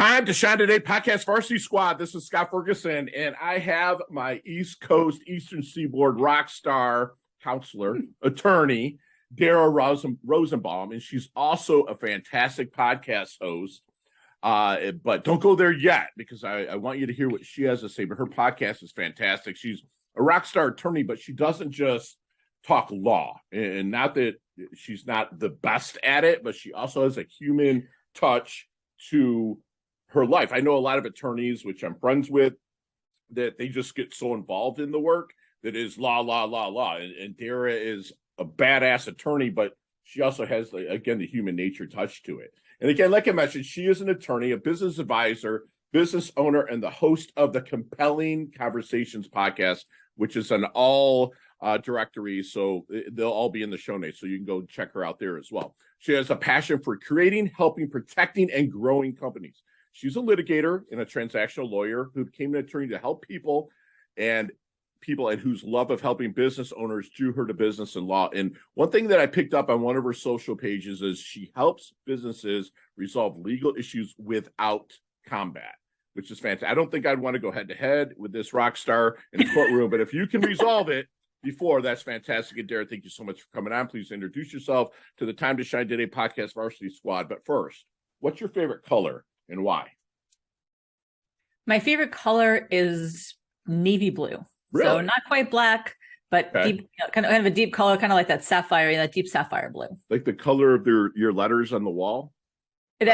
Time to Shine Today podcast varsity squad. This is Scott Ferguson, and I have my East Coast, Eastern Seaboard rock star counselor, attorney, Dara Rosenbaum, and she's also a fantastic podcast host. But don't go there yet because I want you to hear what she has to say. But her podcast is fantastic. She's a rock star attorney, but she doesn't just talk law. And not that she's not the best at it, but she also has a human touch to her life. I know a lot of attorneys, which I'm friends with, that they just get so involved in the work that is law. And Dara is a badass attorney, but she also has, again, the human nature touch to it. And again, like I mentioned, she is an attorney, a business advisor, business owner, and the host of the Compelling Conversations podcast, which is an all directory. So they'll all be in the show notes. So you can go check her out there as well. She has a passion for creating, helping, protecting, and growing companies. She's a litigator and a transactional lawyer who became an attorney to help people and whose love of helping business owners drew her to business and law. And one thing that I picked up on one of her social pages is she helps businesses resolve legal issues without combat, which is fantastic. I don't think I'd want to go head to head with this rock star in the courtroom, but if you can resolve it before, that's fantastic. And Dara, thank you so much for coming on. Please introduce yourself to the Time to Shine Today podcast varsity squad. But first, what's your favorite color and why? My favorite color is navy blue. Really? So not quite black, but deep, kind of a deep color, kind of like that sapphire, that deep sapphire blue. Like the color of your letters on the wall? It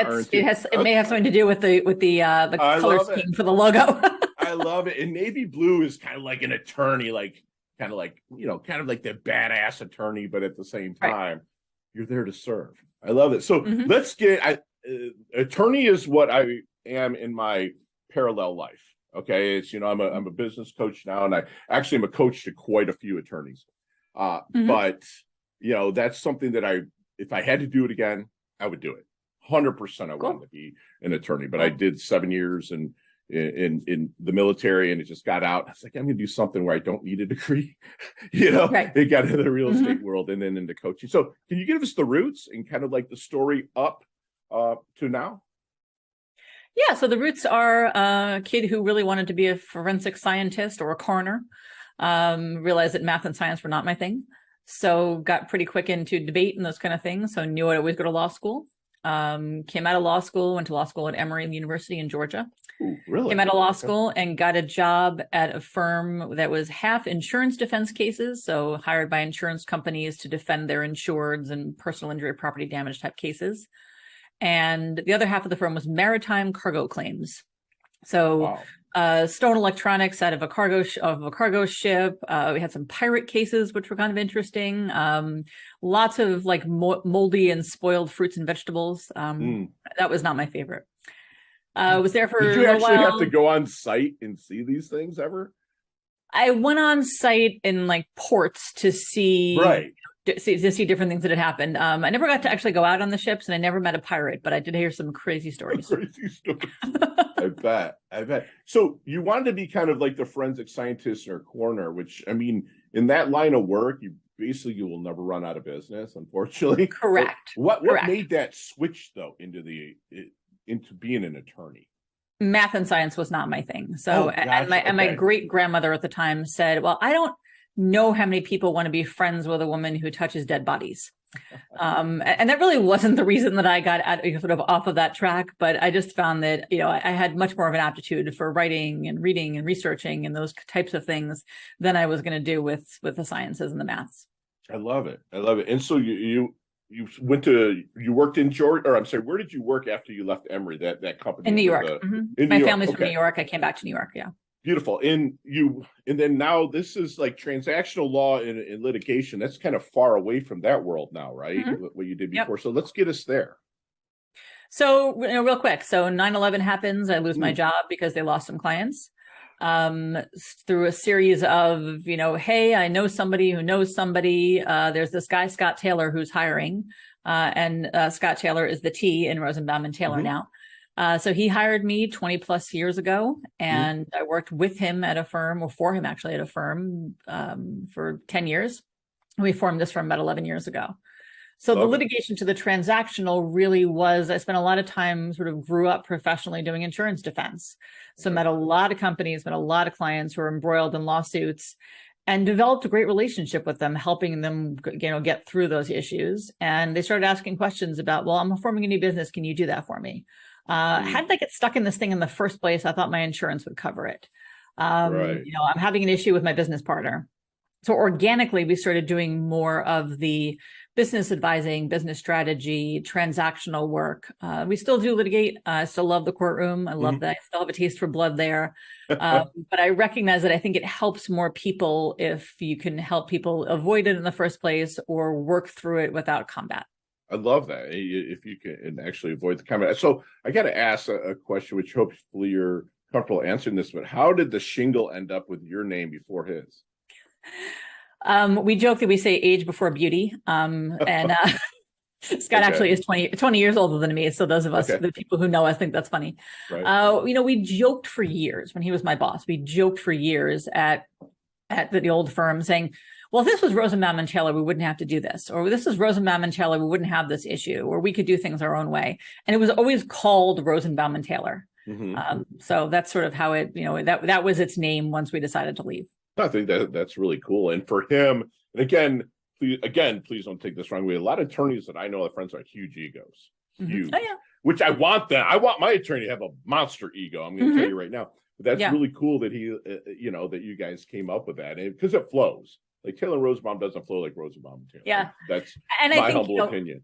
may have something to do with the color scheme for the logo. I love it. And navy blue is kind of like an attorney, kind of like the badass attorney, but at the same time, you're there to serve. I love it. So let's get, attorney is what I am in my parallel life. Okay. It's, I'm a business coach now, and I actually am a coach to quite a few attorneys. But that's something that if I had to do it again, I would do it. 100% I wanted to be an attorney, but I did 7 years in the military, and it just got out. I was like, I'm going to do something where I don't need a degree. It got into the real estate world and then into coaching. So can you give us the roots and kind of like the story up to now? Yeah, so the roots are a kid who really wanted to be a forensic scientist or a coroner. Realized that math and science were not my thing. So got pretty quick into debate and those kind of things. So knew I'd always go to law school. Came out of law school, went to law school at Emory University in Georgia. Ooh, really? Came out of law school and got a job at a firm that was half insurance defense cases. So hired by insurance companies to defend their insureds and personal injury, property damage type cases. And the other half of the firm was maritime cargo claims. So stolen electronics out of a cargo ship. We had some pirate cases, which were kind of interesting. Lots of like moldy and spoiled fruits and vegetables. That was not my favorite. Was there for Did you actually have to go on site and see these things ever? I went on site in like ports to see different things that had happened. I never got to actually go out on the ships, and I never met a pirate, but I did hear some crazy stories. I bet. So you wanted to be kind of like the forensic scientist or coroner, which, I mean, in that line of work, you will never run out of business, unfortunately. Correct. What made that switch though into being an attorney? Math and science was not my thing. So, my great grandmother at the time said, well, I don't know how many people want to be friends with a woman who touches dead bodies. And that really wasn't the reason that I got sort of off of that track, but I just found that, I had much more of an aptitude for writing and reading and researching and those types of things than I was going to do with the sciences and the maths. I love it. And so you worked in Georgia, or I'm sorry, where did you work after you left Emory, that company? In New York. My family's from New York. I came back to New York. Yeah. Beautiful. And then now this is like transactional law and litigation. That's kind of far away from that world now, right? What you did before. Yep. So let's get us there. So, real quick. So 9/11 happens. I lose my job because they lost some clients. Through a series of, hey, I know somebody who knows somebody. There's this guy, Scott Taylor, who's hiring. And Scott Taylor is the T in Rosenbaum and Taylor now. So he hired me 20 plus years ago, and I worked with him at a firm, or for him actually at a firm, for 10 years. We formed this firm about 11 years ago. So the Love it. litigation to the transactional really was, I spent a lot of time, sort of grew up professionally doing insurance defense. So met a lot of companies, met a lot of clients who were embroiled in lawsuits, and developed a great relationship with them, helping them, get through those issues. And they started asking questions about, well, I'm forming a new business. Can you do that for me? How did I get stuck in this thing in the first place? I thought my insurance would cover it. Right. I'm having an issue with my business partner. So organically, we started doing more of the business advising, business strategy, transactional work. We still do litigate. I still love the courtroom. I love that. I still have a taste for blood there. But I recognize that I think it helps more people if you can help people avoid it in the first place or work through it without combat. I love that. If you can actually avoid the combat. So I got to ask a question, which hopefully you're comfortable answering this, but how did the shingle end up with your name before his? We joke that we say age before beauty. And Scott actually is 20 years older than me. So those of us, the people who know us, think that's funny. Right. We joked for years when he was my boss. We joked for years at the old firm saying, well, if this was Rosenbaum and Taylor, we wouldn't have to do this. Or this is Rosenbaum and Taylor, we wouldn't have this issue. Or we could do things our own way. And it was always called Rosenbaum and Taylor. So that's sort of how it, that was its name once we decided to leave. I think that's really cool. And for him, and again, please don't take this wrong way. A lot of attorneys that I know, are friends, are huge egos, huge. Oh, yeah. Which I want that. I want my attorney to have a monster ego. I'm going to tell you right now. But that's really cool that he, that you guys came up with that, because it flows. Like Taylor Rosenbaum doesn't flow like Rosenbaum and Taylor. Yeah, that's my humble opinion.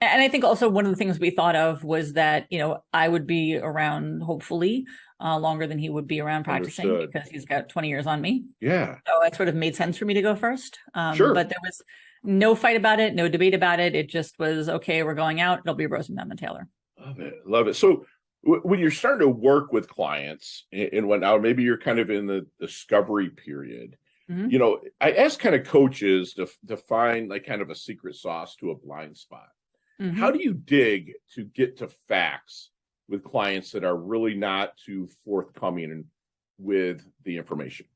And I think also one of the things we thought of was that, I would be around, hopefully, longer than he would be around practicing because he's got 20 years on me. Yeah. So it sort of made sense for me to go first. Sure. But there was no fight about it, no debate about it. It just was, okay, we're going out. It'll be Rosenbaum and Taylor. Love it. Love it. So when you're starting to work with clients and whatnot, maybe you're kind of in the discovery period, I ask kind of coaches to find like kind of a secret sauce to a blind spot. How do you dig to get to facts with clients that are really not too forthcoming with the information?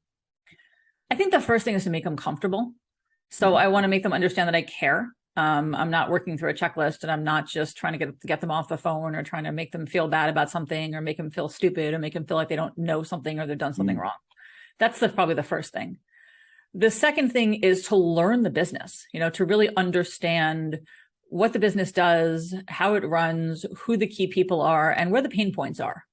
I think the first thing is to make them comfortable. So I want to make them understand that I care. I'm not working through a checklist, and I'm not just trying to get them off the phone or trying to make them feel bad about something or make them feel stupid or make them feel like they don't know something or they've done something wrong. That's probably the first thing. The second thing is to learn the business, to really understand what the business does, how it runs, who the key people are, and where the pain points are.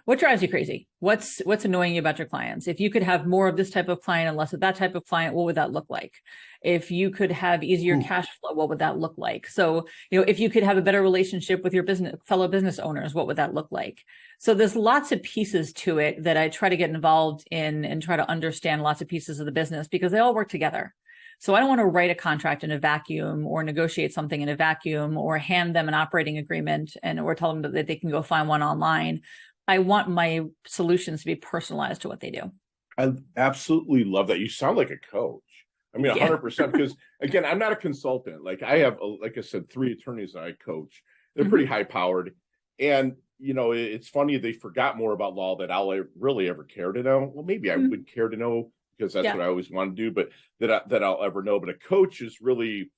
What drives you crazy? What's annoying you about your clients? If you could have more of this type of client and less of that type of client, what would that look like? If you could have easier cash flow, what would that look like? So, if you could have a better relationship with your fellow business owners, what would that look like? So there's lots of pieces to it that I try to get involved in and try to understand lots of pieces of the business because they all work together. So I don't want to write a contract in a vacuum or negotiate something in a vacuum or hand them an operating agreement or tell them that they can go find one online. I want my solutions to be personalized to what they do. I absolutely love that. You sound like a coach. I mean, 100%, because again, I'm not a consultant. Like I have, like I said, 3 attorneys that I coach. They're pretty high powered. And, it's funny, they forgot more about law than I'll really ever care to know. Well, maybe I would care to know, because that's what I always want to do, but that I'll ever know. But a coach is really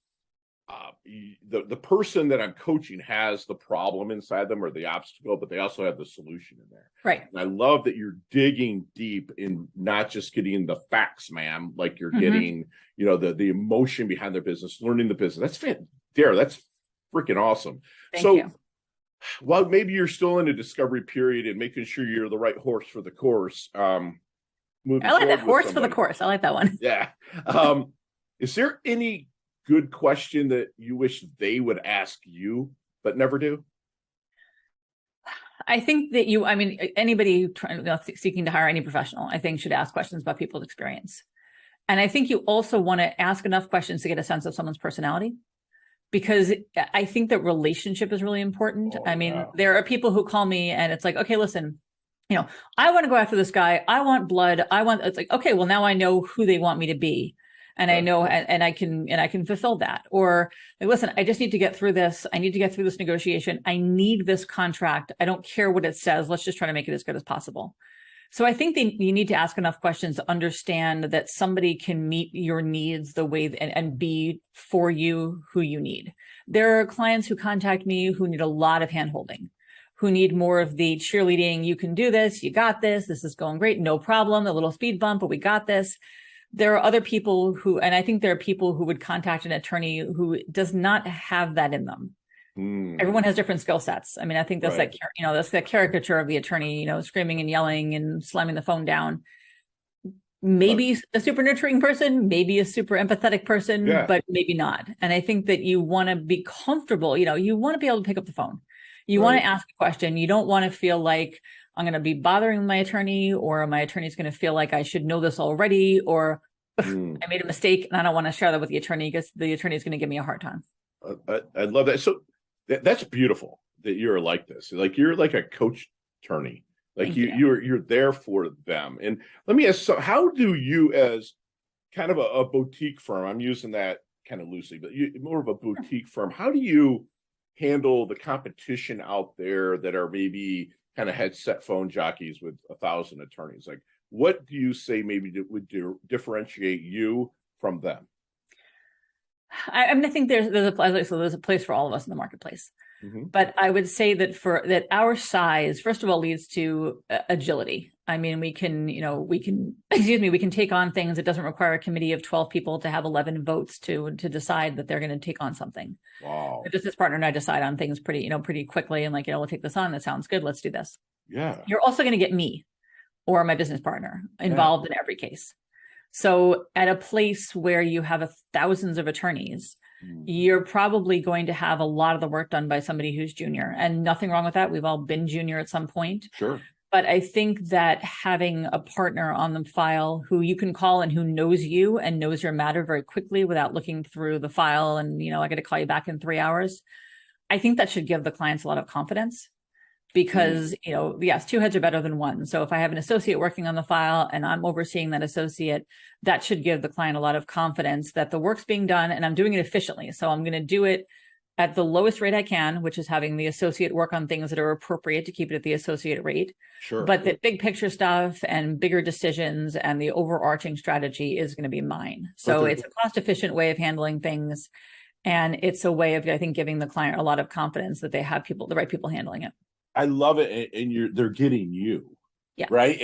the person that I'm coaching has the problem inside them or the obstacle, but they also have the solution in there. Right. And I love that you're digging deep in not just getting the facts, ma'am, like you're getting, the emotion behind their business, learning the business. That's Dara, that's freaking awesome. Thank you. While maybe you're still in a discovery period and making sure you're the right horse for the course, I like that, horse for the course. I like that one. Yeah. Is there any good question that you wish they would ask you but never do? I think that anybody seeking to hire any professional, I think should ask questions about people's experience. And I think you also want to ask enough questions to get a sense of someone's personality, because I think that relationship is really important. There are people who call me and it's like, okay, listen, I want to go after this guy. I want blood. It's like, okay, well, now I know who they want me to be. And I know, and I can fulfill that. Or like, listen, I just need to get through this. I need to get through this negotiation. I need this contract. I don't care what it says. Let's just try to make it as good as possible. So I think you need to ask enough questions to understand that somebody can meet your needs the way and be for you who you need. There are clients who contact me who need a lot of handholding, who need more of the cheerleading. You can do this. You got this. This is going great. No problem. A little speed bump, but we got this. There are other people who, and I think there are people who would contact an attorney who does not have that in them. Everyone has different skill sets. I mean, I think that's Right. that's that caricature of the attorney, screaming and yelling and slamming the phone down. Maybe a super nurturing person, maybe a super empathetic person, Yeah. but maybe not. And I think that you want to be comfortable, you want to be able to pick up the phone. You want Right. to ask a question. You don't want to feel like I'm going to be bothering my attorney, or my attorney's going to feel like I should know this already, or I made a mistake and I don't want to share that with the attorney because the attorney is going to give me a hard time. I love that. So that's beautiful that you're like this. Like you're like a coach attorney. Like Thank you're there for them. And let me ask, so how do you, as kind of a boutique firm, I'm using that kind of loosely, but more of a boutique firm, how do you handle the competition out there that are maybe kind of headset phone jockeys with 1,000 attorneys? Like, what do you say maybe that would differentiate you from them? I mean, I think there's a place for all of us in the marketplace. But I would say that our size, first of all, leads to agility. I mean, we can take on things. It doesn't require a committee of 12 people to have 11 votes to decide that they're going to take on something. Wow. The business partner and I decide on things pretty quickly, and we'll take this on. That sounds good. Let's do this. Yeah. You're also going to get me or my business partner involved in every case. So at a place where you have thousands of attorneys, you're probably going to have a lot of the work done by somebody who's junior, and nothing wrong with that. We've all been junior at some point. Sure. But I think that having a partner on the file who you can call and who knows you and knows your matter very quickly without looking through the file and, I got to call you back in 3 hours. I think that should give the clients a lot of confidence. Because, yes, 2 heads are better than 1. So if I have an associate working on the file and I'm overseeing that associate, that should give the client a lot of confidence that the work's being done and I'm doing it efficiently. So I'm going to do it at the lowest rate I can, which is having the associate work on things that are appropriate to keep it at the associate rate. Sure. But the big picture stuff and bigger decisions and the overarching strategy is going to be mine. So it's a cost efficient way of handling things. And it's a way of, I think, giving the client a lot of confidence that they have the right people handling it. I love it, and they're getting you, right?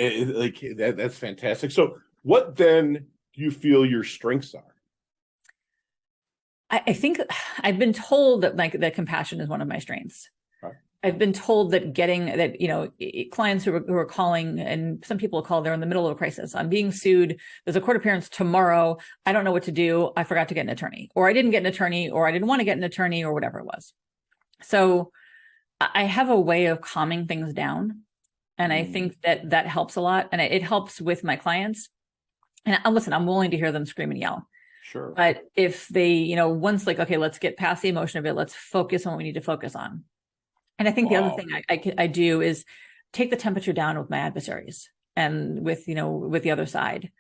That's fantastic. So, what then do you feel your strengths are? I think I've been told that that compassion is one of my strengths. Right. I've been told that clients who are calling, and some people call, they're in the middle of a crisis. I'm being sued. There's a court appearance tomorrow. I don't know what to do. I forgot to get an attorney, or I didn't get an attorney, or I didn't want to get an attorney, or whatever it was. So I have a way of calming things down. And I think that helps a lot. And it helps with my clients. And listen, I'm willing to hear them scream and yell. Sure. But if they, once okay, let's get past the emotion of it. Let's focus on what we need to focus on. And I think the other thing I do is take the temperature down with my adversaries and with the other side.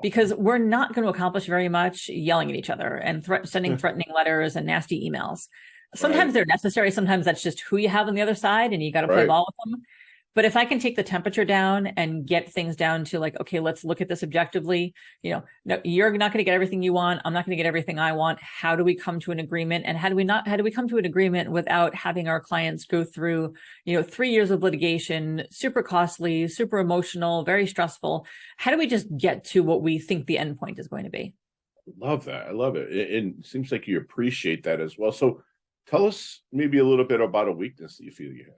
Because we're not going to accomplish very much yelling at each other and sending threatening letters and nasty emails. Sometimes they're necessary. Sometimes that's just who you have on the other side and you got to play ball with them. But if I can take the temperature down and get things down to okay, let's look at this objectively. No, you're not going to get everything you want. I'm not going to get everything I want. How do we come to an agreement? And how do we come to an agreement without having our clients go through, 3 years of litigation, super costly, super emotional, very stressful? How do we just get to what we think the end point is going to be? Love that. I love it. It seems like you appreciate that as well. So tell us maybe a little bit about a weakness that you feel you have.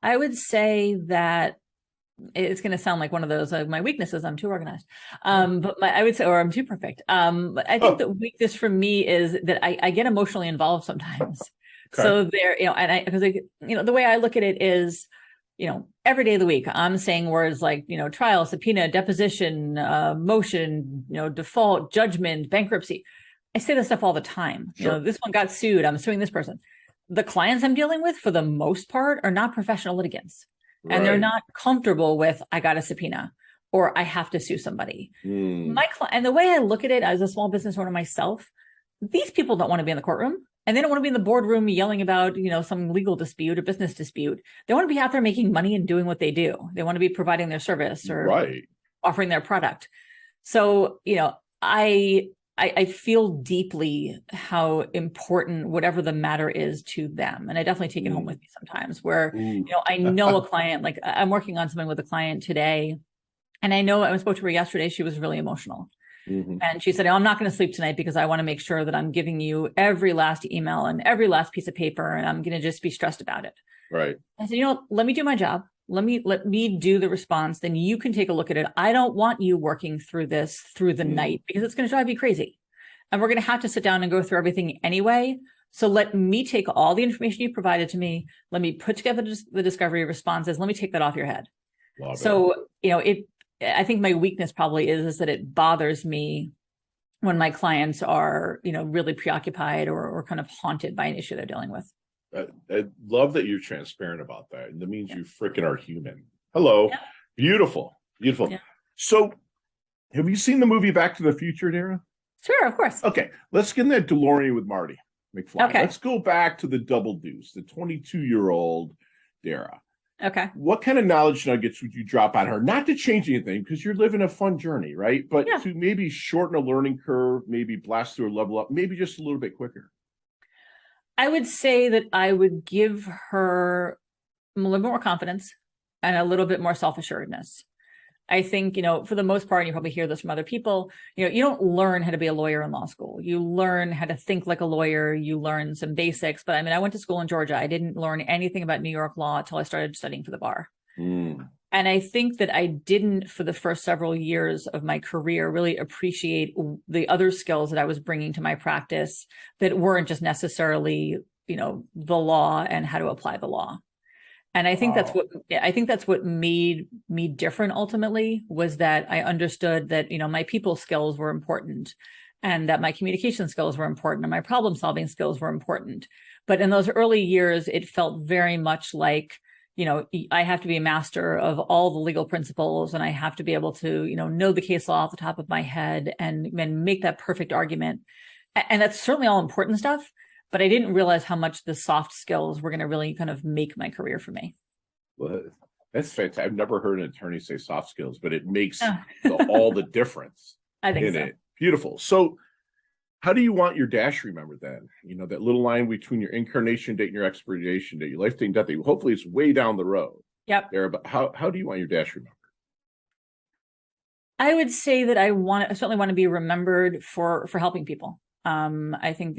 I would say that it's going to sound like one of those, my weaknesses, I'm too organized. But I would say, or I'm too perfect. But I think the weakness for me is that I get emotionally involved sometimes. Okay. So there, because the way I look at it is, every day of the week, I'm saying words like, trial, subpoena, deposition, motion, default, judgment, bankruptcy. I say this stuff all the time. Sure. This one got sued. I'm suing this person. The clients I'm dealing with, for the most part, are not professional litigants. Right. And they're not comfortable with, I got a subpoena or I have to sue somebody. And the way I look at it as a small business owner myself, these people don't want to be in the courtroom. And they don't want to be in the boardroom yelling about, some legal dispute or business dispute. They want to be out there making money and doing what they do. They want to be providing their service or Right. offering their product. So, I feel deeply how important whatever the matter is to them. And I definitely take it home with me sometimes where, I know a client, like I'm working on something with a client today. And I know I spoke to her yesterday. She was really emotional. And she said, I'm not going to sleep tonight because I want to make sure that I'm giving you every last email and every last piece of paper. And I'm going to just be stressed about it. Right. I said, let me do my job. Let me do the response. Then you can take a look at it. I don't want you working through this through the night because it's going to drive you crazy. And we're going to have to sit down and go through everything anyway. So let me take all the information you provided to me. Let me put together the discovery responses. Let me take that off your head. Love so, I think my weakness probably is that it bothers me when my clients are, really preoccupied or kind of haunted by an issue they're dealing with. I love that you're transparent about that. And that means you freaking are human. Hello. Yeah. Beautiful. Beautiful. Yeah. So have you seen the movie Back to the Future, Dara? Sure, of course. Okay. Let's get in that DeLorean with Marty McFly. Okay. Let's go back to the Double Deuce, the 22-year-old Dara. Okay. What kind of knowledge nuggets would you drop on her? Not to change anything, because you're living a fun journey, right? But to maybe shorten a learning curve, maybe blast through a level up, maybe just a little bit quicker. I would say that I would give her a little bit more confidence and a little bit more self-assuredness. I think, for the most part, and you probably hear this from other people, you don't learn how to be a lawyer in law school. You learn how to think like a lawyer. You learn some basics. But I went to school in Georgia. I didn't learn anything about New York law until I started studying for the bar. And I think that I didn't, for the first several years of my career, really appreciate the other skills that I was bringing to my practice that weren't just necessarily, the law and how to apply the law. And I think that's what made me different ultimately, was that I understood that, my people skills were important and that my communication skills were important and my problem solving skills were important. But in those early years, it felt very much like, I have to be a master of all the legal principles and I have to be able to, know the case law off the top of my head and make that perfect argument. And that's certainly all important stuff. But I didn't realize how much the soft skills were going to really kind of make my career for me. Well, that's fantastic. I've never heard an attorney say soft skills, but it makes all the difference. I think in it. Beautiful. So how do you want your dash remembered then? That little line between your incarnation date and your expiration date, your life date and death date. Hopefully it's way down the road. Yep. There, but how do you want your dash remembered? I would say that I certainly want to be remembered for helping people. I think,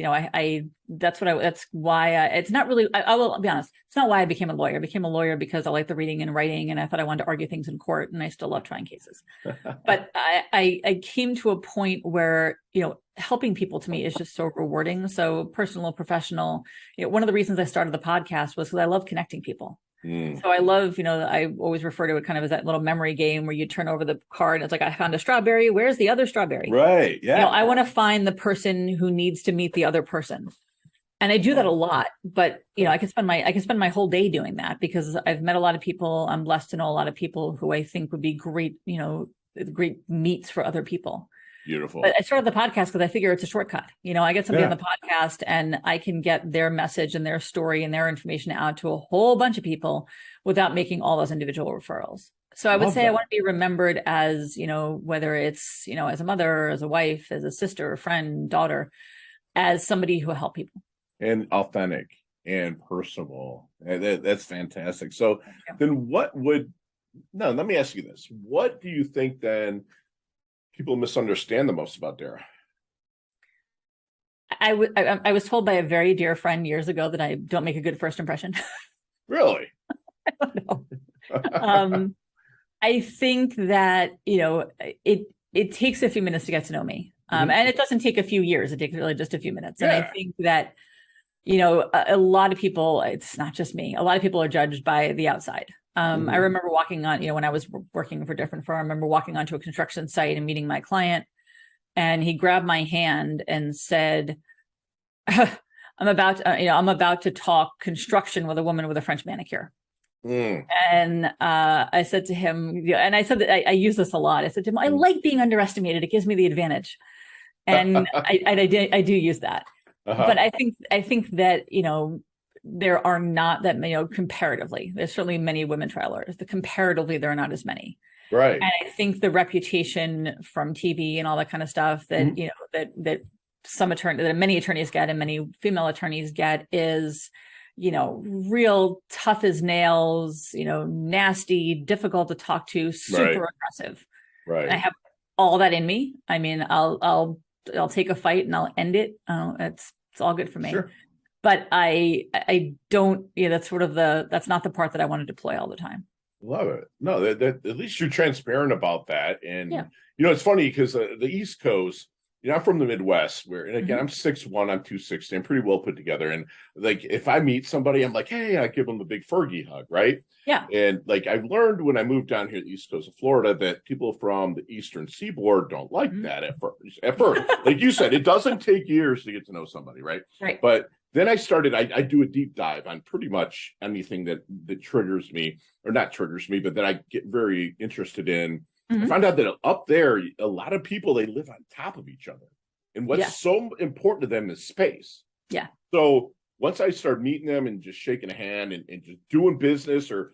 that's why it's not really, I will be honest. It's not why I became a lawyer. I became a lawyer because I like the reading and writing and I thought I wanted to argue things in court and I still love trying cases. But I came to a point where, helping people to me is just so rewarding. So personal, professional, one of the reasons I started the podcast was because I love connecting people. So I love, I always refer to it kind of as that little memory game where you turn over the card and it's like, I found a strawberry. Where's the other strawberry? Right. Yeah. I want to find the person who needs to meet the other person. And I do that a lot, but I can spend my whole day doing that because I've met a lot of people. I'm blessed to know a lot of people who I think would be great, great meets for other people. Beautiful. But I started the podcast because I figure it's a shortcut. I get somebody on the podcast and I can get their message and their story and their information out to a whole bunch of people without making all those individual referrals. So I would say I want to be remembered as, whether it's, as a mother, as a wife, as a sister, friend, daughter, as somebody who will help people. And authentic and personable. That's fantastic. So then let me ask you this. What do you think then people misunderstand the most about Dara? I was told by a very dear friend years ago that I don't make a good first impression. Really? I don't know. I think that, it takes a few minutes to get to know me. And it doesn't take a few years. It takes really just a few minutes. And I think that, a lot of people, it's not just me, a lot of people are judged by the outside. I remember walking on, when I was working for a different firm, I remember walking onto a construction site and meeting my client, and he grabbed my hand and said, I'm about to talk construction with a woman with a French manicure. And I said to him, and I said that I use this a lot. I said to him, I like being underestimated. It gives me the advantage. And I do use that. But I think that, there are not that many, comparatively, there's certainly many women trial lawyers, but comparatively, there are not as many. Right. And I think the reputation from TV and all that kind of stuff that, that that many attorneys get and many female attorneys get is, real tough as nails, nasty, difficult to talk to, super aggressive. Right. And I have all that in me. I mean, I'll take a fight and I'll end it. It's all good for me. Sure. But I don't, that's that's not the part that I want to deploy all the time. Love it. No, that at least you're transparent about that. And, it's funny because the East Coast, I'm from the Midwest and again, I'm 6'1", I'm 260, I'm pretty well put together. And like, if I meet somebody, I'm like, hey, I give them the big Fergie hug. Right. Yeah. And like, I've learned when I moved down here to the East Coast of Florida that people from the Eastern Seaboard don't like that at first. Like you said, it doesn't take years to get to know somebody. Right. Right. But then I started, I do a deep dive on pretty much anything that triggers me, or not triggers me, but that I get very interested in. I found out that up there, a lot of people, they live on top of each other. And what's so important to them is space. Yeah. So once I started meeting them and just shaking a hand and just doing business or,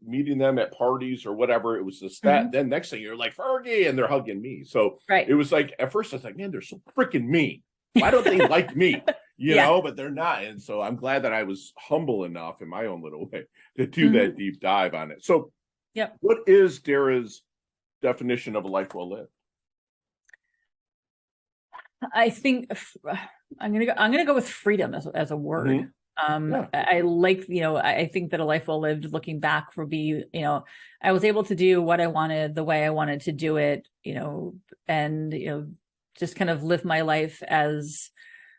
meeting them at parties or whatever, it was just that. Then next thing you're like, Fergie, and they're hugging me. So it was like, at first I was like, man, they're so freaking mean. Why don't they like me? But they're not. And so I'm glad that I was humble enough in my own little way to do that deep dive on it. So what is Dara's definition of a life well lived? I think I'm gonna go with freedom as a word. I like, I think that a life well lived, looking back, would be, I was able to do what I wanted the way I wanted to do it, and just kind of live my life as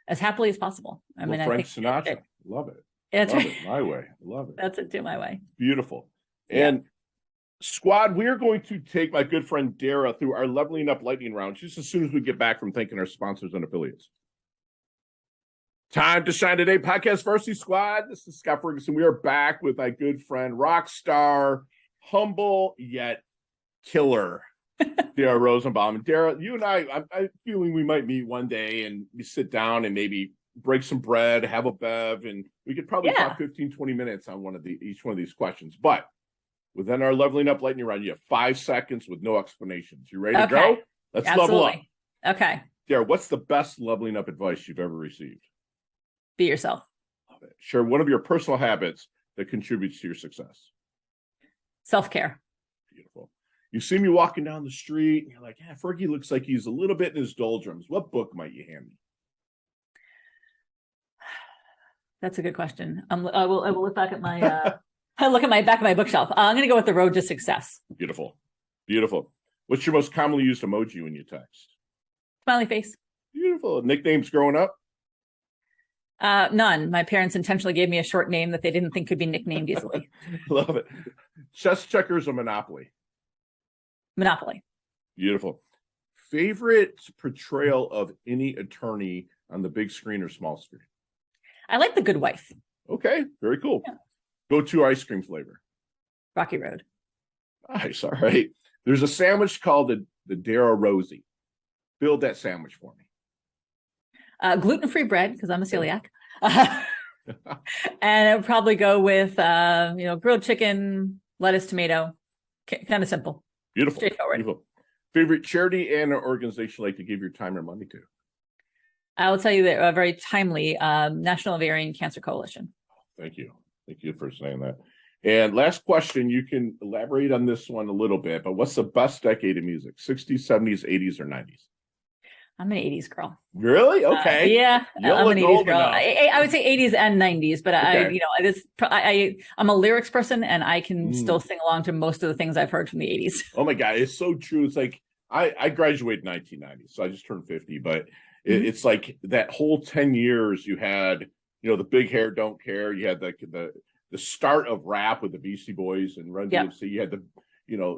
happily as possible. I mean, Frank Sinatra, love it. That's love right. it my way. Love it. That's it, do my way. Beautiful. And squad, we are going to take my good friend Dara through our leveling up lightning round just as soon as we get back from thanking our sponsors and affiliates. Time to shine today, podcast Varsity Squad. This is Scott Ferguson. We are back with my good friend, rock star, humble yet killer, Dara Rosenbaum. And Dara, you and I'm feeling we might meet one day and we sit down and maybe break some bread, have a bev, and we could probably talk 15, 20 minutes on each one of these questions. But within our leveling up lightning round, you have 5 seconds with no explanations. You ready to go? Let's level up. Okay. Dara, what's the best leveling up advice you've ever received? Be yourself. Love it. Share one of your personal habits that contributes to your success. Self-care. Beautiful. You see me walking down the street and you're like, yeah, Fergie looks like he's a little bit in his doldrums. What book might you hand me? That's a good question. I will look back at my I look at my back of my bookshelf. I'm going to go with The Road to Success. Beautiful. Beautiful. What's your most commonly used emoji when you text? Smiley face. Beautiful. Nicknames growing up? None. My parents intentionally gave me a short name that they didn't think could be nicknamed easily. Love it. Chess, checkers, or Monopoly? Monopoly. Beautiful. Favorite portrayal of any attorney on the big screen or small screen? I like The Good Wife. Okay, very cool. Yeah. Go-to ice cream flavor? Rocky Road. Nice. All right. There's a sandwich called the Dara Rosie. Build that sandwich for me. Gluten-free bread, because I'm a celiac. And I would probably go with, grilled chicken, lettuce, tomato. Kind of simple. Beautiful. Straightforward. Beautiful. Favorite charity and or organization like to give your time or money to? I will tell you that very timely, National Ovarian Cancer Coalition. Thank you. Thank you for saying that. And last question, you can elaborate on this one a little bit, but what's the best decade of music? 60s, 70s, 80s, or 90s? I'm an 80s girl. Really? Okay. Yeah, I'm an 80s girl. I would say 80s and 90s, but I'm a lyrics person and I can still sing along to most of the things I've heard from the 80s. Oh my God, it's so true. It's like I graduated in 1990, so I just turned 50, but it's like that whole 10 years you had, the Big Hair Don't Care. You had the start of rap with the Beastie Boys and Run DMC. You had the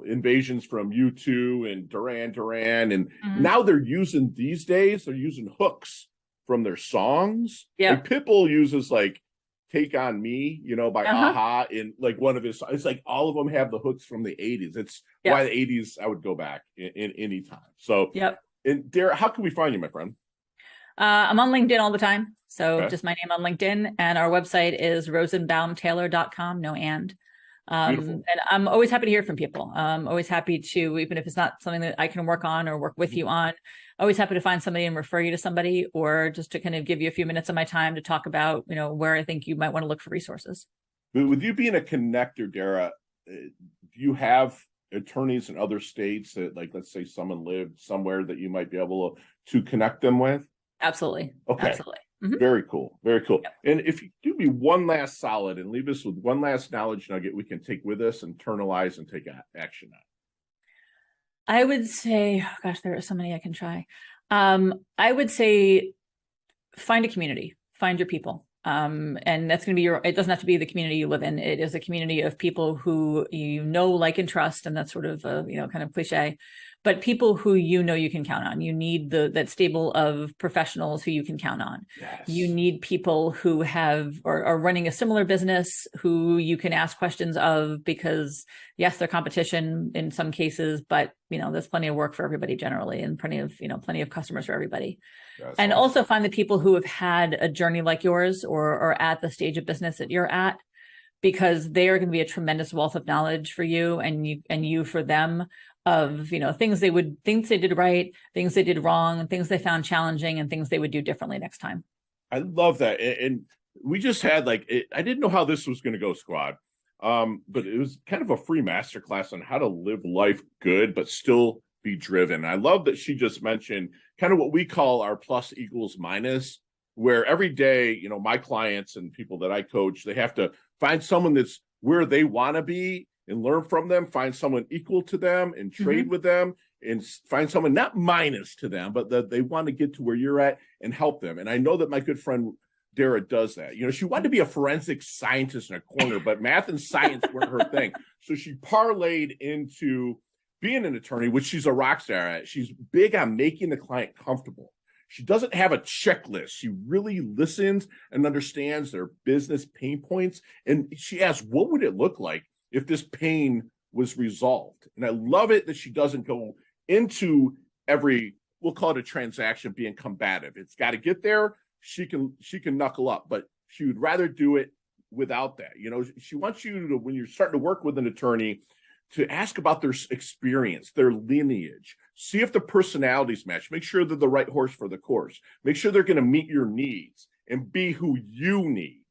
invasions from U2 and Duran, and now they're using hooks from their songs. Yeah, like Pitbull uses like "Take on Me," by Aha in like one of his. It's like all of them have the hooks from the 80s. It's why the 80s I would go back in any time. So and Dara, how can we find you, my friend? I'm on LinkedIn all the time. So Okay. just my name on LinkedIn, and our website is rosenbaumtaylor.com, no and. Beautiful. And I'm always happy to hear from people. Always happy to, even if it's not something that I can work on or work with you on, always happy to find somebody and refer you to somebody, or just to kind of give you a few minutes of my time to talk about, where I think you might want to look for resources. But with you being a connector, Dara, do you have attorneys in other states that, like, let's say someone lived somewhere that you might be able to connect them with? Absolutely. Okay. Absolutely. Mhm. Very cool. Very cool. Yep. And if you do me one last solid and leave us with one last knowledge nugget we can take with us, internalize, and take action on. I would say, oh gosh, there are so many I can try. I would say find a community, find your people. And that's going to be it doesn't have to be the community you live in. It is a community of people who like, and trust. And that's sort of a, kind of cliche, but people who you can count on. You need that stable of professionals who you can count on. Yes. You need people who are running a similar business who you can ask questions of, because yes, they're competition in some cases, but there's plenty of work for everybody generally, and plenty of customers for everybody. That's and awesome. Also find the people who have had a journey like yours, or at the stage of business that you're at, because they are going to be a tremendous wealth of knowledge for you, and you for them, of things they did right, things they did wrong, things they found challenging, and things they would do differently next time. I love that. And we just had I didn't know how this was going to go, squad. But it was kind of a free masterclass on how to live life good, but still be driven. I love that she just mentioned kind of what we call our plus equals minus, where every day, my clients and people that I coach, they have to find someone that's where they want to be and learn from them, find someone equal to them and trade with them, and find someone not minus to them, but that they want to get to where you're at and help them. And I know that my good friend Dara does that. She wanted to be a forensic scientist in a corner, but math and science weren't her thing. So she parlayed into being an attorney, which she's a rock star at. She's big on making the client comfortable. She doesn't have a checklist. She really listens and understands their business pain points. And she asks, what would it look like if this pain was resolved? And I love it that she doesn't go into every, we'll call it a transaction, being combative. It's got to get there. She can knuckle up, but she would rather do it without that. She wants you to, when you're starting to work with an attorney, to ask about their experience, their lineage, see if the personalities match, make sure they're the right horse for the course, make sure they're going to meet your needs and be who you need,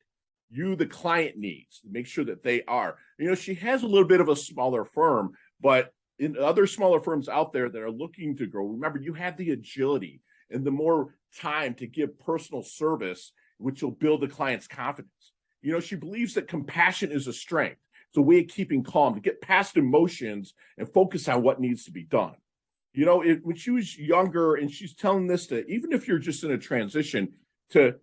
the client needs, make sure that they are. She has a little bit of a smaller firm, but in other smaller firms out there that are looking to grow, remember, you have the agility and the more time to give personal service, which will build the client's confidence. She believes that compassion is a strength. It's a way of keeping calm, to get past emotions and focus on what needs to be done. When she was younger, and she's telling this to, even if you're just in a transition, to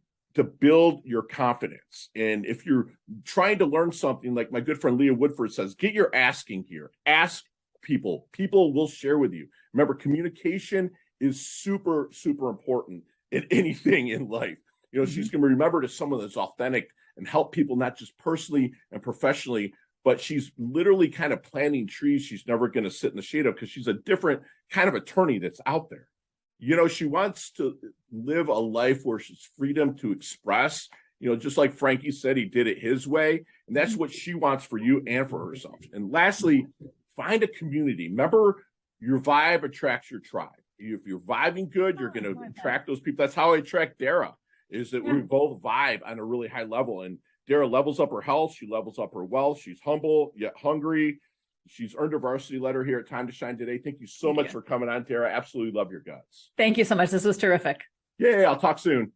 build your confidence. And if you're trying to learn something, like my good friend Leah Woodford says, get your asking here. Ask people. People will share with you. Remember, communication is super, super important in anything in life. She's going to remember to someone that's authentic and help people, not just personally and professionally, but she's literally kind of planting trees she's never going to sit in the shade of, because she's a different kind of attorney that's out there. She wants to live a life where she's freedom to express, just like Frankie said, he did it his way. And that's what she wants for you and for herself. And lastly, find a community. Remember, your vibe attracts your tribe. If you're vibing good, you're going to attract those people. That's how I attract Dara, is that we both vibe on a really high level. And Dara levels up her health. She levels up her wealth. She's humble yet hungry. She's earned a varsity letter here at Time to Shine today. Thank you so much for coming on, Dara. Absolutely love your guts. Thank you so much. This was terrific. Yeah, I'll talk soon.